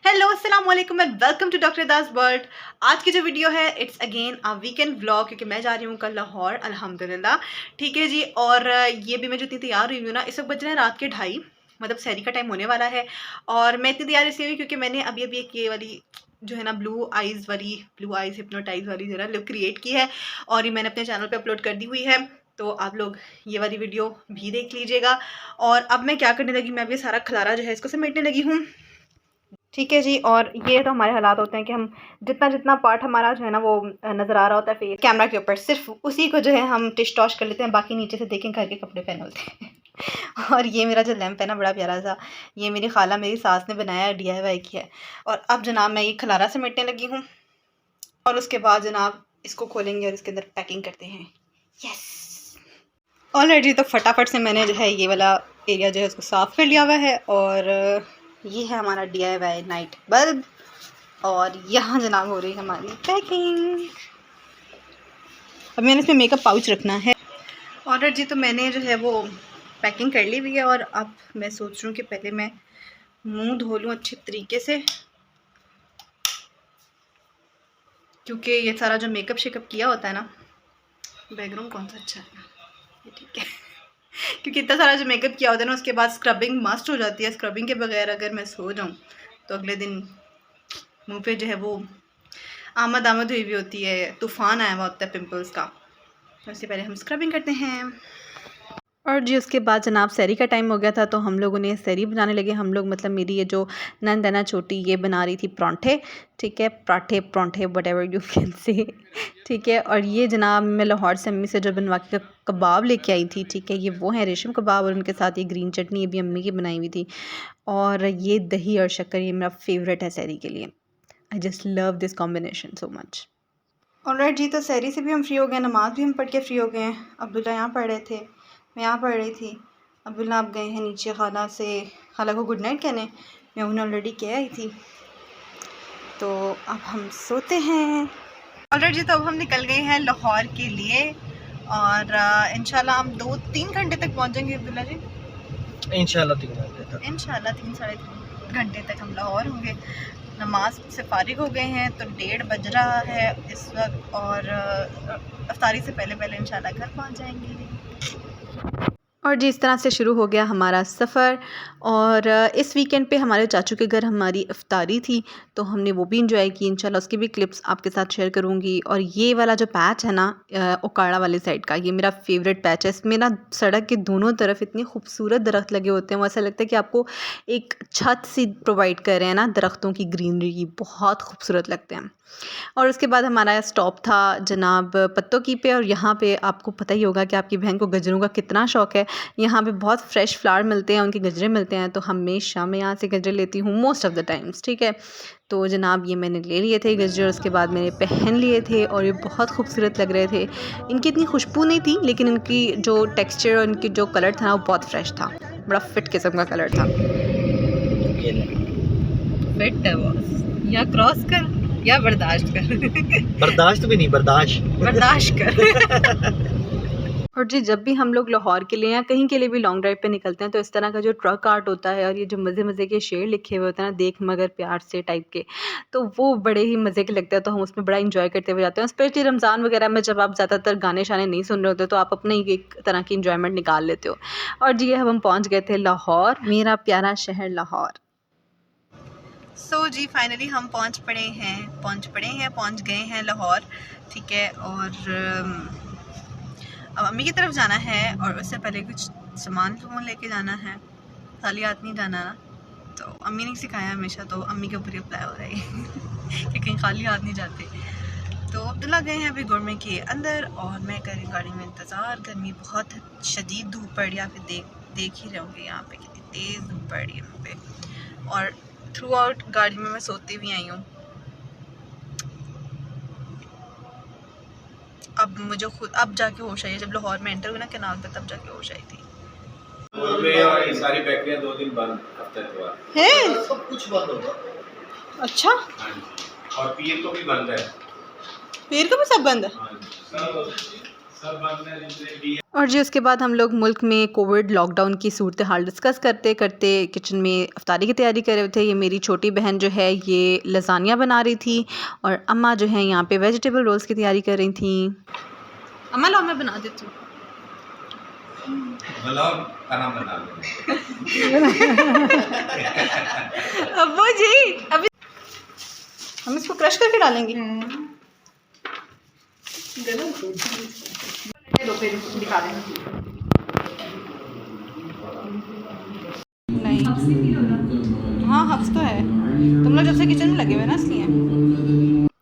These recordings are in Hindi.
हेलो अस्सलाम वालेकुम and welcome to doctor Das world. आज की जो वीडियो है it's again a weekend vlog, क्योंकि मैं जा रही हूँ कल लाहौर अल्हम्दुलिल्लाह। ठीक है जी। और ये भी मैं जो इतनी तैयार हुई हूँ ना, इस वक्त बज रहे हैं रात के 2:30, मतलब सहरी का टाइम होने वाला है। और मैं इतनी तैयार इसलिए हुई क्योंकि मैंने अभी अभी एक ये वाली जो है ना ब्लू आइज़ हिप्नोटाइज वाली जो है ना लुक क्रिएट की है, और ये मैंने अपने चैनल पे अपलोड कर दी हुई है। तो आप लोग ये वाली वीडियो भी देख लीजिएगा। और अब मैं क्या करने लगी, मैं अभी सारा खलारा जो है इसको समेटने लगी हूँ। ठीक है जी। और ये तो हमारे हालात होते हैं कि हम जितना जितना पार्ट हमारा जो है ना वो नज़र आ रहा होता है फेस कैमरा के ऊपर, सिर्फ उसी को जो है हम टिश टॉश कर लेते हैं, बाकी नीचे से देखें घर के कपड़े पहने होते हैं। और ये मेरा जो लैंप है ना बड़ा प्यारा सा, ये मेरी खाला मेरी सास ने बनाया है, DIY किया है। और अब जनाब मैं ये खलारा समेटने लगी हूँ, और उसके बाद जनाब इसको खोलेंगे और इसके अंदर पैकिंग करते हैं। यस ऑलरेडी तो फटाफट से मैंने जो है ये वाला एरिया जो है उसको साफ़ कर लिया हुआ है। और ये है हमारा DIY नाइट बल्ब, और यहाँ जनाब हो रही है हमारी पैकिंग। अब मैंने इसमें मेकअप पाउच रखना है। ऑर्डर जी तो मैंने जो है वो पैकिंग कर ली हुई है, और अब मैं सोच रही हूँ कि पहले मैं मुंह धो लूँ अच्छे तरीके से, क्योंकि ये सारा जो मेकअप शेकअप किया होता है ना, बैकग्राउंड कौन सा अच्छा है ये, ठीक है। क्योंकि इतना सारा जो मेकअप किया होता है ना, उसके बाद स्क्रबिंग मस्ट हो जाती है। स्क्रबिंग के बगैर अगर मैं सो जाऊँ तो अगले दिन मुंह पे जो है वो आमद हुई भी होती है, तूफ़ान आया हुआ होता है पिंपल्स का। तो उससे पहले हम स्क्रबिंग करते हैं। और जी उसके बाद जनाब सहरी का टाइम हो गया था, तो हम लोगों ने सहरी बनाने लगे। हम लोग मतलब मेरी ये जो नंद है ना छोटी, ये बना रही थी परांठे। ठीक है, परांठे what ever you can say. ठीक है। और ये जनाब मैं लाहौर से अम्मी से जो बनवा के कबाब लेके आई थी, ठीक है, ये वो है रेशम कबाब, और उनके साथ ये ग्रीन चटनी ये भी अम्मी की बनाई हुई थी। और ये दही और शक्कर, ये मेरा फेवरेट है सहरी के लिए। I just love this combination so much. Alright जी, तो सहरी से भी हम फ्री हो गए, नमाज़ भी हम पढ़ के फ्री हो गए हैं। अब्दुल्ला यहाँ पढ़ रहे थे, मैं यहाँ पढ़ रही थी। अब्दुल्ला आप गए हैं नीचे खाला को गुड नाइट कहने, मैं उन्हें ऑलरेडी कह आई थी। तो अब हम सोते हैं। ऑलराइट जी, तो अब हम निकल गए हैं लाहौर के लिए, और इंशाल्लाह हम 2-3 घंटे तक पहुँचेंगे अब्दुल्ला जी। इंशाल्लाह 3 घंटे तक, इंशाल्लाह 3-3.5 घंटे तक हम लाहौर होंगे। नमाज से फारिग हो गए हैं, तो 1:30 बज रहा है इस वक्त, और अफ्तारी से पहले पहले इंशाल्लाह घर पहुंच जाएंगे। और जी इस तरह से शुरू हो गया हमारा सफ़र। और इस वीकेंड पे हमारे चाचू के घर हमारी इफ्तारी थी, तो हमने वो भी इंजॉय की। इंशाल्लाह उसकी भी क्लिप्स आपके साथ शेयर करूँगी। और ये वाला जो पैच है ना ओकाड़ा वाली साइड का, ये मेरा फेवरेट पैच है। इसमें ना सड़क के दोनों तरफ इतने खूबसूरत दरख्त लगे होते हैं, वो ऐसा लगता है कि आपको एक छत सी प्रोवाइड कर रहे हैं ना दरख्तों की, ग्रीनरी की, बहुत खूबसूरत लगते हैं। और उसके बाद हमारा स्टॉप था जनाब पत्तों की पे, और यहाँ पे आपको पता ही होगा कि आपकी बहन को गजरों का कितना शौक़ है। यहाँ पे बहुत फ्रेश फ्लावर मिलते हैं, उनके गजरे मिलते हैं, तो हमेशा मैं यहाँ से गजरे लेती हूँ मोस्ट ऑफ़ द टाइम्स। ठीक है, तो जनाब ये मैंने ले लिए थे गजरे, और उसके बाद मैंने पहन लिए थे, और ये बहुत खूबसूरत लग रहे थे। इनकी इतनी खुशबू नहीं थी, लेकिन इनकी जो टेक्सचर और इनकी जो कलर था ना वो बहुत फ्रेश था, बड़ा फिट किस्म का कलर था। फिट है बॉस, या क्रॉस कर या बर्दाश्त कर। बर्दाश्त भी नहीं, बर्दाश्त कर। और जी जब भी हम लोग लाहौर के लिए या कहीं के लिए भी लॉन्ग ड्राइव पे निकलते हैं, तो इस तरह का जो ट्रक आर्ट होता है, और ये जो मज़े मज़े के शेर लिखे हुए होते हैं ना, देख मगर प्यार से टाइप के, तो वो बड़े ही मज़े के लगते हैं। तो हम उसमें बड़ा इंजॉय करते हुए जाते हैं। स्पेशली रमज़ान वगैरह में जब आप ज़्यादातर गाने शाने नहीं सुन रहे होते, तो आप अपने ही एक तरह की इंजॉयमेंट निकाल लेते हो। और जी अब हम पहुँच गए थे लाहौर, मेरा प्यारा शहर लाहौर। सो जी फाइनली हम पहुँच गए हैं लाहौर। ठीक है, और अब अम्मी की तरफ जाना है, और उससे पहले कुछ सामान लेके जाना है। खाली हाथ नहीं जाना ना, तो अम्मी ने सिखाया हमेशा, तो अम्मी के ऊपर ही अप्लाई हो रहा है कि कहीं खाली हाथ नहीं जाते। तो अब्दुल्ला गए हैं अभी गवर्नमेंट के अंदर, और मैं करी गाड़ी में इंतज़ार। गर्मी बहुत शदीद धूप पड़ रही है, फिर देख ही रहे होंगे यहाँ पे कितनी तेज़ धूप पड़ रही है यहाँ पे। और थ्रू आउट गाड़ी में मैं सोती भी आई हूँ। अब मुझे खुद अब जाके होश आई, जब लाहौर में एंटर हुई ना कैनाल पे, तब जाके होश आई थी। और ये सारी बैकरियां 2 दिन बंद, हफ्ते तक है, सब कुछ बंद होगा। अच्छा, और पीर को भी बंद है। पीर को भी सब बंद है। सब बंद है जितने भी और जी उसके बाद हम लोग मुल्क में कोविड लॉकडाउन की सूरत हाल डिस्कस करते करते किचन में इफ्तारी की तैयारी कर रहे थे। ये मेरी छोटी बहन जो है ये लसानिया बना रही थी और अम्मा जो है यहाँ पे वेजिटेबल रोल्स की तैयारी कर रही थी। अम्मा लो मैं बना देती हूँ। ब्लॉग का नाम बना लो। अब्बू जी अभी हम इसको क्रश करके डालेंगे। दिखा देंगे। नहीं हाँ हफ्स तो है, तुम लोग जब से किचन में लगे हुए ना इसलिए।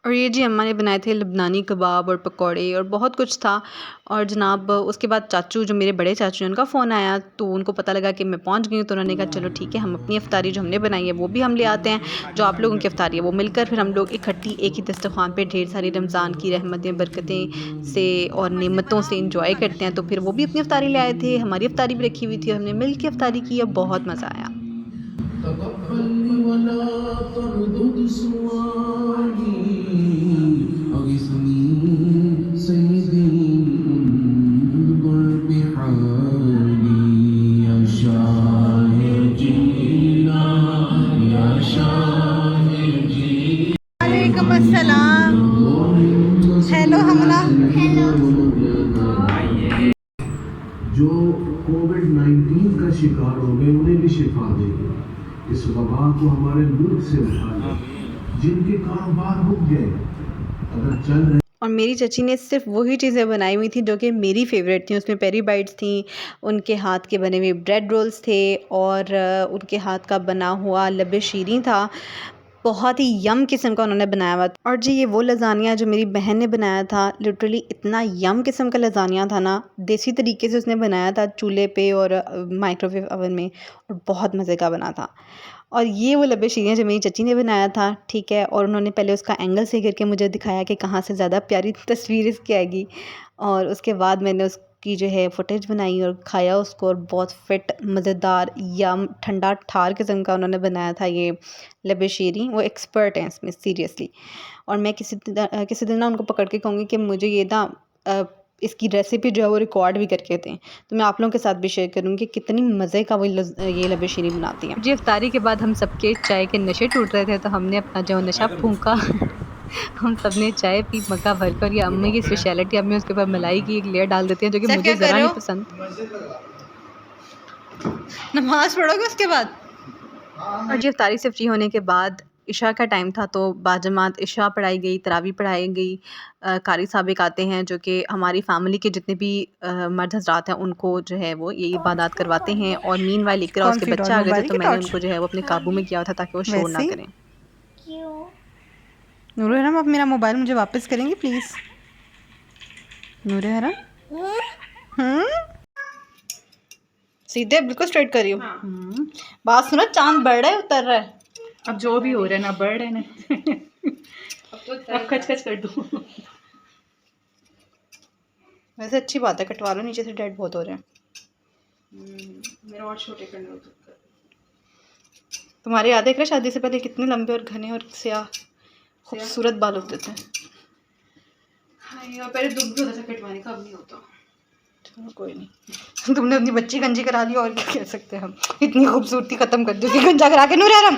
और ये जी अम्मा ने बनाए थे लबनानी कबाब और पकौड़े और बहुत कुछ था। और जनाब उसके बाद चाचू जो मेरे बड़े चाचू हैं उनका फ़ोन आया तो उनको पता लगा कि मैं पहुंच गई हूँ, तो उन्होंने कहा चलो ठीक है हम अपनी इफ्तारी जो हमने बनाई है वो भी हम ले आते हैं, जो आप लोगों की इफ्तारी है वो मिलकर फिर हम लोग इकट्ठी एक ही दस्तरखान पे ढेर सारी रमज़ान की रहमतें बरकतें से और नेमतों से इंजॉय करते हैं। तो फिर वो भी अपनी इफ्तारी ले आए थे, हमारी इफ्तारी भी रखी हुई थी, हमने मिल के इफ्तारी की और बहुत मज़ा आया। वालेकुम अस्सलाम। हेलो हमला। जो कोविड-19 का शिकार हो गए उन्हें भी शिफा देगी। इस वबा को हमारे मुल्क से उठा ले, जिनके कारोबार रुक गए अगर चल रहे। और मेरी चची ने सिर्फ वही चीज़ें बनाई हुई थी जो कि मेरी फेवरेट थी। उसमें पेरी बाइट्स थी, उनके हाथ के बने हुए ब्रेड रोल्स थे और उनके हाथ का बना हुआ लबे शीरी था। बहुत ही यम किस्म का उन्होंने बनाया हुआ। और जी ये वो लज़ानिया जो मेरी बहन ने बनाया था, लिटरली इतना यम किस्म का लज़ानिया था ना, देसी तरीके से उसने बनाया था चूल्हे पे और माइक्रोवेव ओवन में, और बहुत मज़े का बना था। और ये वो लबे शीरियाँ जो मेरी चची ने बनाया था, ठीक है। और उन्होंने पहले उसका एंगल सही करके मुझे दिखाया कि कहाँ से ज़्यादा प्यारी तस्वीर इसकी आएगी, और उसके बाद मैंने उसकी जो है फुटेज बनाई और खाया उसको, और बहुत फिट मज़ेदार यम ठंडा ठार किस्म का उन्होंने बनाया था ये लबे शीरी। वो एक्सपर्ट हैं इसमें सीरियसली। और मैं किसी दिन ना उनको पकड़ के कहूँगी कि मुझे ये ना इसकी रेसिपी जो है वो रिकॉर्ड भी करके दें, तो मैं आप लोगों के साथ भी शेयर करूँगी कितनी मज़े का वो ये लबे शीरी बनाती हैं। जी इफ्तारी के बाद हम सबके चाय के नशे टूट रहे थे, तो हमने अपना जो नशा फूंका हम सब ने चाय पी मक्का भर कर। ये अम्मी की स्पेशलिटी, अम्मी उसके ऊपर मलाई की एक लेयर डाल देती हैं जो कि मुझे ज़रा नहीं पसंद। नमाज पढ़ोगे उसके बाद? और जी इफ्तारी से फ्री होने के बाद इशा का टाइम था, तो बाजमात इशा पढ़ाई गई, तरावी पढ़ाई गई। कारी साहब एक आते हैं जो कि हमारी फ़ैमिली के जितने भी मर्द हज़रात हैं उनको जो है वो ये इबादत करवाते हैं। और मीनवाइल इकरा उसके बच्चे आ गए थे, तो मैंने उनको जो है वो अपने काबू में किया था ताकि वो शोर ना करें। नूर हरम आप मेरा मोबाइल मुझे वापस करेंगे प्लीज़? नूर हरम सीधे बिल्कुल स्ट्रेट करियो। बात सुनो, चांद बढ़ रहा है उतर रहा है? अब जो भी हो रहा है ना बढ़ रहे ना अब खच खच कर दूँ। वैसे अच्छी बात है, कटवा लो, नीचे से डेड बहुत हो रहे हैं। मेरा और छोटे करने होते। तुम्हारे याद है शादी से पहले कितने लंबे और घने और स्याह खूबसूरत बाल होते थे? हाँ पहले दुख भी होता था कटवाने का, अब नहीं होता। चलो कोई नहीं, तुमने अपनी बच्ची गंजी करा ली, और क्या कह सकते हैं हम। इतनी खूबसूरती खत्म कर दी उसकी गंजा करा के। नूर हरम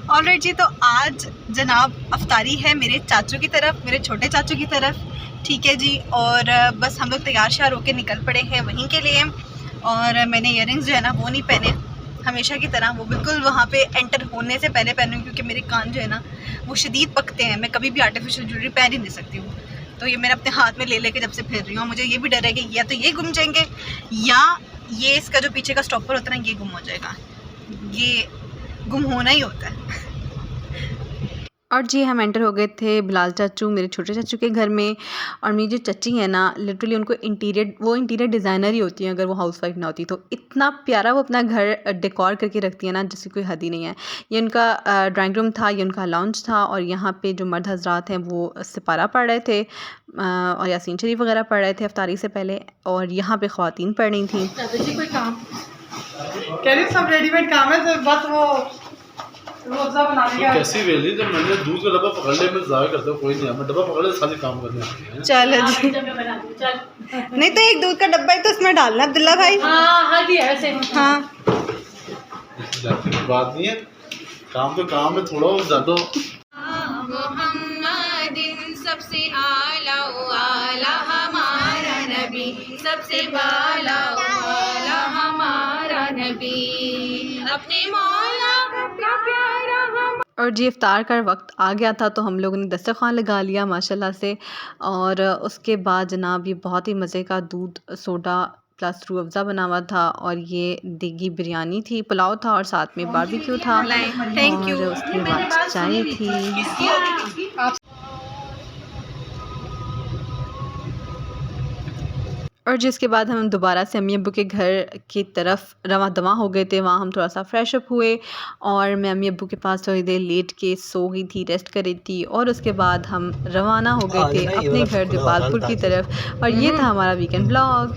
ऑलराइट जी, तो आज जनाब अफ्तारी है मेरे चाचू की तरफ, मेरे छोटे चाचू की तरफ, ठीक है जी। और बस हम लोग तैयार श्यार होकर निकल पड़े हैं वहीं के लिए। और मैंने ईयरिंग्स जो है ना वो नहीं पहने हमेशा की तरह, वो बिल्कुल वहाँ पे एंटर होने से पहले पहनूँ, क्योंकि मेरे कान जो है ना वो शदीद पकते हैं। मैं कभी भी आर्टिफिशियल ज्वेलरी पहन ही नहीं सकती हूँ, तो ये मैंने अपने हाथ में ले लेके जब से फिर रही हूँ। मुझे ये भी डर है कि या तो ये गुम जाएंगे या ये इसका जो पीछे का स्टॉपर होता है ना ये गुम हो जाएगा। ये गुम होना ही होता है। और जी हम एंटर हो गए थे बिलाल चाचू मेरे छोटे चाचू के घर में। और मेरी जो चची है ना, लिटरली उनको इंटीरियर डिज़ाइनर ही होती हैं अगर वो हाउसवाइफ ना होती। तो इतना प्यारा वो अपना घर डेकोर करके रखती है ना, जिसकी कोई हद ही नहीं है। ये उनका ड्राइंग रूम था, ये उनका लाउंज था। और यहाँ पे जो मर्द हजरात हैं वो सिपारा पढ़ रहे थे और यासीन शरीफ वगैरह पढ़ रहे थे अफ्तारी से पहले। और यहाँ पे ख़वातीन पढ़ रही थी। कोई काम कह रही सब रेडीमेड काम है, तो बस वो कैसी वेली जब मैंने दूध का डब्बा पकड़ लिया, मैं जाया करता हूँ कोई नहीं, मैं डब्बा पकड़ लिया सारे काम करने आते हैं। चलो जी, नहीं तो एक दूध का डब्बा ही तो उसमें डालना अब्दुल्ला भाई। हाँ हाँ बात नहीं है, काम तो काम है, थोड़ा ज्यादा सबसे आला आला हमारा नबी, सबसे बाला आला हमारा नबी, अपने मौला का प्यारा हम। और जी इफ्तार का वक्त आ गया था तो हम लोगों ने दस्तरखान लगा लिया माशाल्लाह से। और उसके बाद जनाब ये बहुत ही मज़े का दूध सोडा प्लस रूह अफ़ज़ा बना हुआ था, और ये देगी बिरयानी थी, पुलाव था और साथ में बारबेक्यू था। Thank you. और उसके बाद चाय थी। और जिसके बाद हम दोबारा से अम्मी अब्बू के घर की तरफ रवां दवां हो गए थे। वहाँ हम थोड़ा सा फ्रेश अप हुए और मैं अम्मी अब्बू के पास थोड़ी देर लेट के सो गई थी, रेस्ट कर रही थी। और उसके बाद हम रवाना हो गए थे अपने घर देपालपुर की तरफ। और ये था हमारा वीकेंड ब्लॉग।